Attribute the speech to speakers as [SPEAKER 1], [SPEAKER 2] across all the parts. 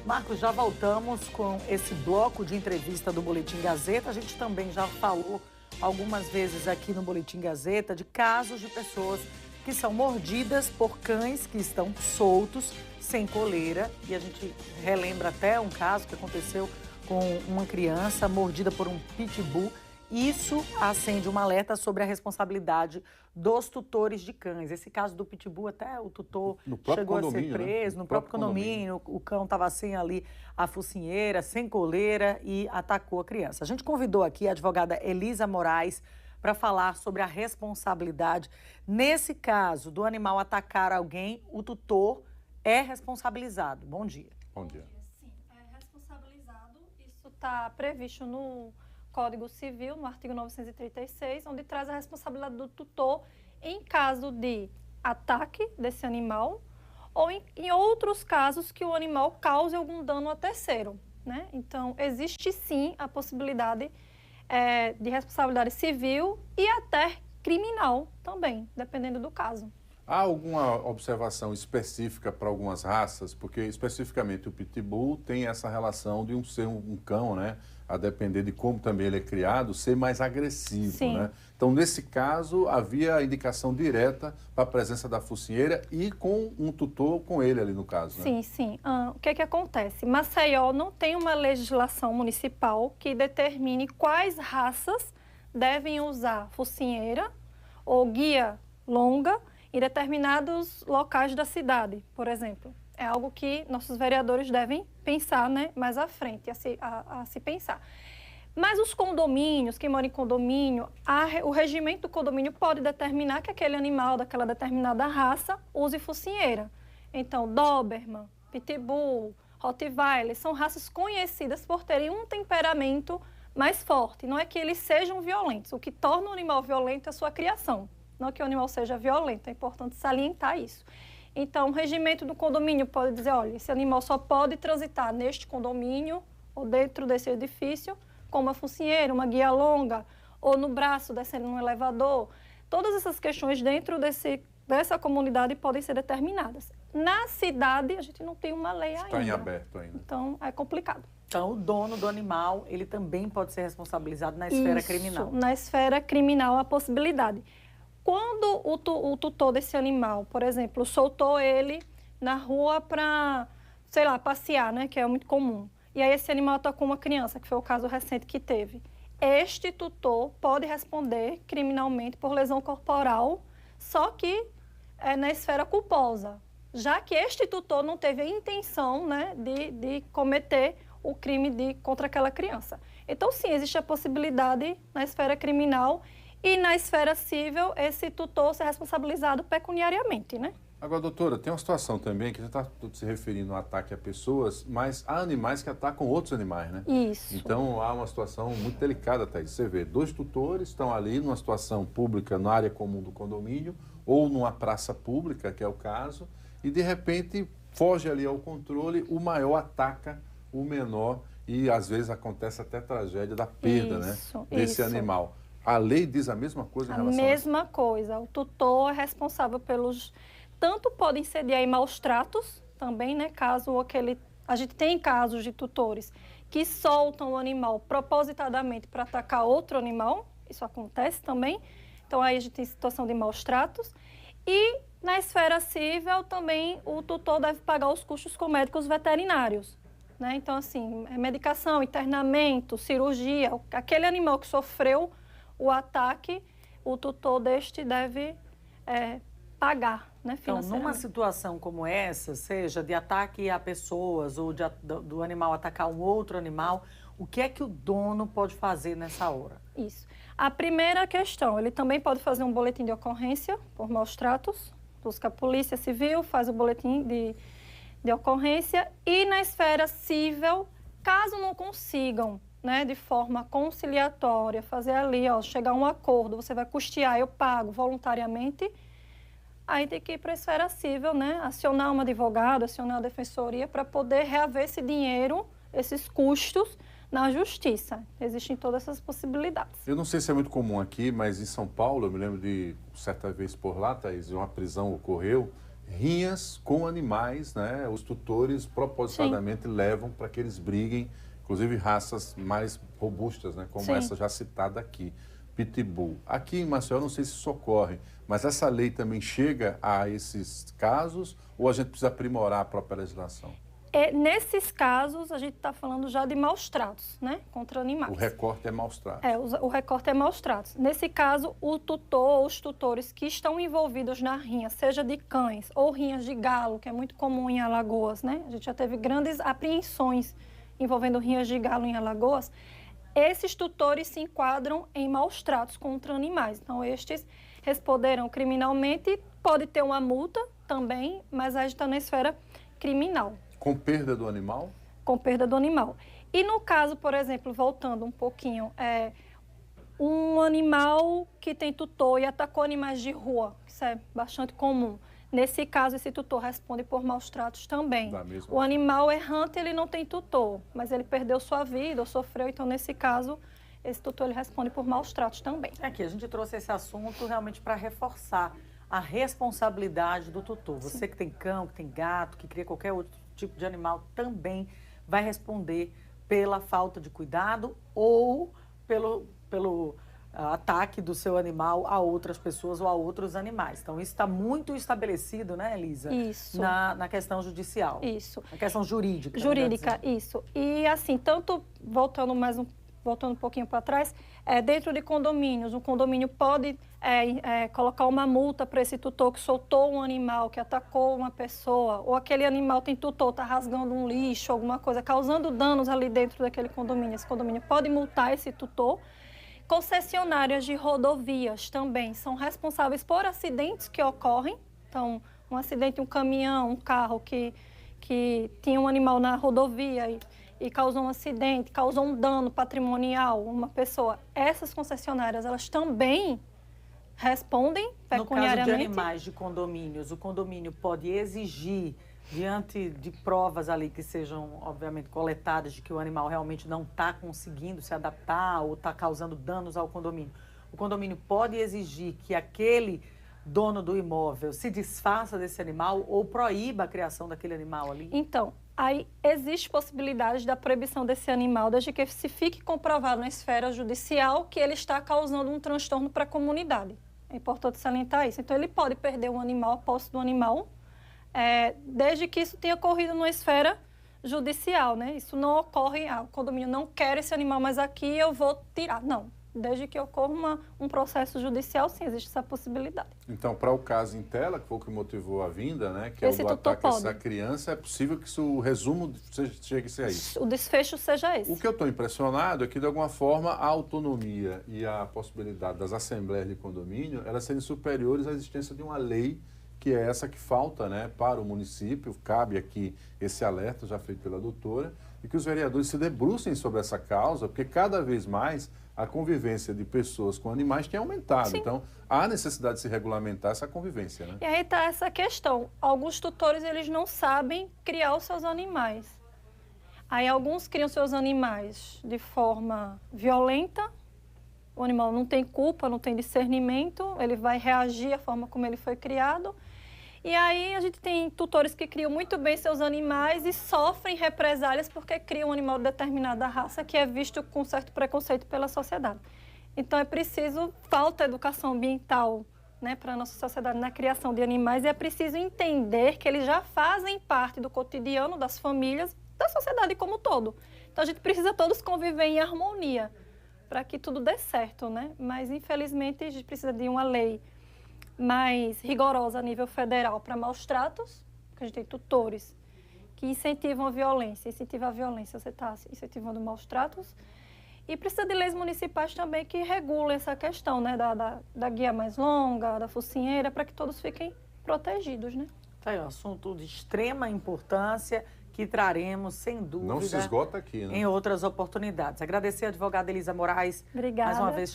[SPEAKER 1] Marcos, já voltamos com esse bloco de entrevista do Boletim Gazeta. A gente também já falou algumas vezes aqui no Boletim Gazeta de casos de pessoas que são mordidas por cães que estão soltos, sem coleira. E a gente relembra até um caso que aconteceu com uma criança mordida por um pitbull. Isso acende um alerta sobre a responsabilidade dos tutores de cães. Esse caso do pitbull, até o tutor chegou a ser preso, né? No próprio condomínio. O cão estava sem ali a focinheira, sem coleira e atacou a criança. A gente convidou aqui a advogada Elisa Moraes para falar sobre a responsabilidade. Nesse caso do animal atacar alguém, o tutor é responsabilizado. Bom dia.
[SPEAKER 2] Bom dia.
[SPEAKER 3] Sim, é responsabilizado. Isso está previsto no Código Civil, no artigo 936, onde traz a responsabilidade do tutor em caso de ataque desse animal ou em outros casos que o animal cause algum dano a terceiro, né? Então, existe sim a possibilidade de responsabilidade civil e até criminal também, dependendo do caso.
[SPEAKER 2] Há alguma observação específica para algumas raças? Porque, especificamente, o pitbull tem essa relação de ser um cão, né? A depender de como também ele é criado, ser mais agressivo,
[SPEAKER 3] Sim.
[SPEAKER 2] Né? Então, nesse caso, havia a indicação direta para a presença da focinheira e com um tutor com ele ali no caso, né?
[SPEAKER 3] Sim, sim. O que acontece? Maceió não tem uma legislação municipal que determine quais raças devem usar focinheira ou guia longa em determinados locais da cidade, por exemplo. É algo que nossos vereadores devem pensar, né, mais à frente, a se pensar. Mas os condomínios, quem mora em condomínio, o regimento do condomínio pode determinar que aquele animal daquela determinada raça use focinheira. Então, Doberman, Pitbull, Rottweiler são raças conhecidas por terem um temperamento mais forte. Não é que eles sejam violentos. O que torna o animal violento é a sua criação. Não que o animal seja violento, é importante salientar isso. Então, o regimento do condomínio pode dizer, olha, esse animal só pode transitar neste condomínio ou dentro desse edifício com uma focinheira, uma guia longa, ou no braço, descendo no elevador. Todas essas questões dentro dessa comunidade podem ser determinadas. Na cidade, a gente não tem uma lei ainda.
[SPEAKER 2] Está em aberto ainda.
[SPEAKER 3] Então, é complicado.
[SPEAKER 1] Então, o dono do animal, ele também pode ser responsabilizado na esfera criminal.
[SPEAKER 3] Na esfera criminal, a possibilidade. Quando o tutor desse animal, por exemplo, soltou ele na rua para, sei lá, passear, né, que é muito comum, e aí esse animal atacou uma criança, que foi o caso recente que teve, este tutor pode responder criminalmente por lesão corporal, só que na esfera culposa, já que este tutor não teve a intenção, né, de cometer o crime contra aquela criança. Então, sim, existe a possibilidade na esfera criminal e na esfera civil, esse tutor ser responsabilizado pecuniariamente, né?
[SPEAKER 2] Agora, doutora, tem uma situação também que você está se referindo ao ataque a pessoas, mas há animais que atacam outros animais, né?
[SPEAKER 3] Isso.
[SPEAKER 2] Então, há uma situação muito delicada, Thaís. Você vê, 2 tutores estão ali numa situação pública, na área comum do condomínio, ou numa praça pública, que é o caso, e, de repente, foge ali ao controle, o maior ataca o menor e, às vezes, acontece até tragédia da perda, né, desse animal. A lei diz a mesma coisa em relação a isso?
[SPEAKER 3] A mesma coisa. O tutor é responsável pelos... Tanto podem sediar em maus tratos também, né? Caso a gente tem casos de tutores que soltam o animal propositadamente para atacar outro animal. Isso acontece também. Então, aí a gente tem situação de maus tratos. E na esfera civil também o tutor deve pagar os custos com médicos veterinários, né? Então, assim, medicação, internamento, cirurgia. Aquele animal que sofreu o ataque, o tutor deste deve pagar, né, financeiramente.
[SPEAKER 1] Então, numa situação como essa, seja de ataque a pessoas ou do animal atacar um outro animal, o que é que o dono pode fazer nessa hora?
[SPEAKER 3] Isso. A primeira questão, ele também pode fazer um boletim de ocorrência por maus tratos, busca a polícia civil, faz o boletim de ocorrência e na esfera civil, caso não consigam, né, de forma conciliatória, fazer ali, ó, chegar a um acordo, você vai custear, eu pago voluntariamente, aí tem que ir para a esfera civil, né, acionar um advogado, acionar a defensoria para poder reaver esse dinheiro, esses custos na justiça. Existem todas essas possibilidades.
[SPEAKER 2] Eu não sei se é muito comum aqui, mas em São Paulo, eu me lembro de certa vez por lá, Thaís, uma prisão ocorreu rinhas com animais, né? Os tutores propositadamente levam para que eles briguem, inclusive raças mais robustas, né? Como essa já citada aqui, Pitbull. Aqui em Maceió, não sei se isso ocorre, mas essa lei também chega a esses casos ou a gente precisa aprimorar a própria legislação?
[SPEAKER 3] Nesses casos, a gente está falando já de maus tratos, né, contra animais.
[SPEAKER 2] O recorte é maus tratos.
[SPEAKER 3] O recorte é maus tratos. Nesse caso, o tutor ou os tutores que estão envolvidos na rinha, seja de cães ou rinhas de galo, que é muito comum em Alagoas, né? A gente já teve grandes apreensões envolvendo rinhas de galo em Alagoas. Esses tutores se enquadram em maus tratos contra animais. Então, estes responderão criminalmente, pode ter uma multa também, mas aí está na esfera criminal.
[SPEAKER 2] Com perda do animal?
[SPEAKER 3] Com perda do animal. E no caso, por exemplo, voltando um pouquinho, um animal que tem tutor e atacou animais de rua, isso é bastante comum. Nesse caso, esse tutor responde por maus tratos também. O animal errante, ele não tem tutor, mas ele perdeu sua vida ou sofreu, então nesse caso, esse tutor ele responde por maus tratos também.
[SPEAKER 1] Aqui, a gente trouxe esse assunto realmente para reforçar a responsabilidade do tutor. Você Sim. que tem cão, que tem gato, que cria qualquer outro tipo de animal, também vai responder pela falta de cuidado ou pelo ataque do seu animal a outras pessoas ou a outros animais. Então, isso está muito estabelecido, né, Elisa?
[SPEAKER 3] Isso.
[SPEAKER 1] Na questão judicial.
[SPEAKER 3] Isso.
[SPEAKER 1] Na questão jurídica.
[SPEAKER 3] Jurídica, isso. E assim, tanto voltando um pouquinho para trás, dentro de condomínios, um condomínio pode colocar uma multa para esse tutor que soltou um animal, que atacou uma pessoa, ou aquele animal tem tutor, está rasgando um lixo, alguma coisa, causando danos ali dentro daquele condomínio. Esse condomínio pode multar esse tutor. Concessionárias de rodovias também são responsáveis por acidentes que ocorrem. Então, um acidente, um caminhão, um carro que tinha um animal na rodovia e causou um acidente, causou um dano patrimonial, uma pessoa. Essas concessionárias, elas também respondem pecuniariamente.
[SPEAKER 1] No caso de animais de condomínios, o condomínio pode exigir, diante de provas ali que sejam, obviamente, coletadas de que o animal realmente não está conseguindo se adaptar ou está causando danos ao condomínio. O condomínio pode exigir que aquele dono do imóvel se desfaça desse animal ou proíba a criação daquele animal ali?
[SPEAKER 3] Então, aí existe possibilidade da proibição desse animal, desde que se fique comprovado na esfera judicial que ele está causando um transtorno para a comunidade. É importante salientar isso. Então, ele pode perder o animal, a posse do animal, desde que isso tenha ocorrido numa esfera judicial, né? Isso não ocorre, o condomínio não quer esse animal, mas aqui eu vou tirar. Não. Desde que ocorra um processo judicial, sim, existe essa possibilidade.
[SPEAKER 2] Então, para o caso em tela, que foi o que motivou a vinda, né, que é o do ataque a essa criança, é possível que o resumo chegue a ser isso.
[SPEAKER 3] O desfecho seja esse.
[SPEAKER 2] O que eu estou impressionado é que, de alguma forma, a autonomia e a possibilidade das assembleias de condomínio, elas serem superiores à existência de uma lei, que é essa que falta, né, para o município. Cabe aqui esse alerta, já feito pela doutora, e que os vereadores se debrucem sobre essa causa, porque cada vez mais a convivência de pessoas com animais tem aumentado. Sim. Então, há necessidade de se regulamentar essa convivência, né?
[SPEAKER 3] E aí está essa questão. Alguns tutores, eles não sabem criar os seus animais. Aí alguns criam seus animais de forma violenta, o animal não tem culpa, não tem discernimento, ele vai reagir à forma como ele foi criado. E aí a gente tem tutores que criam muito bem seus animais e sofrem represálias porque criam um animal de determinada raça que é visto com certo preconceito pela sociedade. Então é preciso, falta educação ambiental, né, para a nossa sociedade na criação de animais, e é preciso entender que eles já fazem parte do cotidiano das famílias, da sociedade como um todo. Então a gente precisa todos conviver em harmonia para que tudo dê certo, né? Mas infelizmente a gente precisa de uma lei mais rigorosa a nível federal para maus tratos, porque a gente tem tutores que incentivam a violência. Incentivar a violência, você está incentivando maus tratos. E precisa de leis municipais também que regulem essa questão, né, da guia mais longa, da focinheira, para que todos fiquem protegidos, né?
[SPEAKER 1] Tá aí, um assunto de extrema importância que traremos, sem dúvida,
[SPEAKER 2] não se esgota aqui, né,
[SPEAKER 1] em outras oportunidades. Agradecer a advogada Elisa Moraes,
[SPEAKER 3] obrigada,
[SPEAKER 1] mais uma vez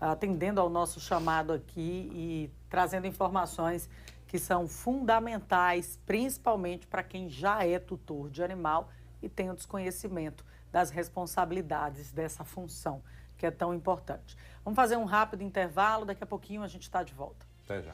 [SPEAKER 1] atendendo ao nosso chamado aqui e trazendo informações que são fundamentais, principalmente para quem já é tutor de animal e tem o desconhecimento das responsabilidades dessa função, que é tão importante. Vamos fazer um rápido intervalo, daqui a pouquinho a gente está de volta.
[SPEAKER 2] Até já.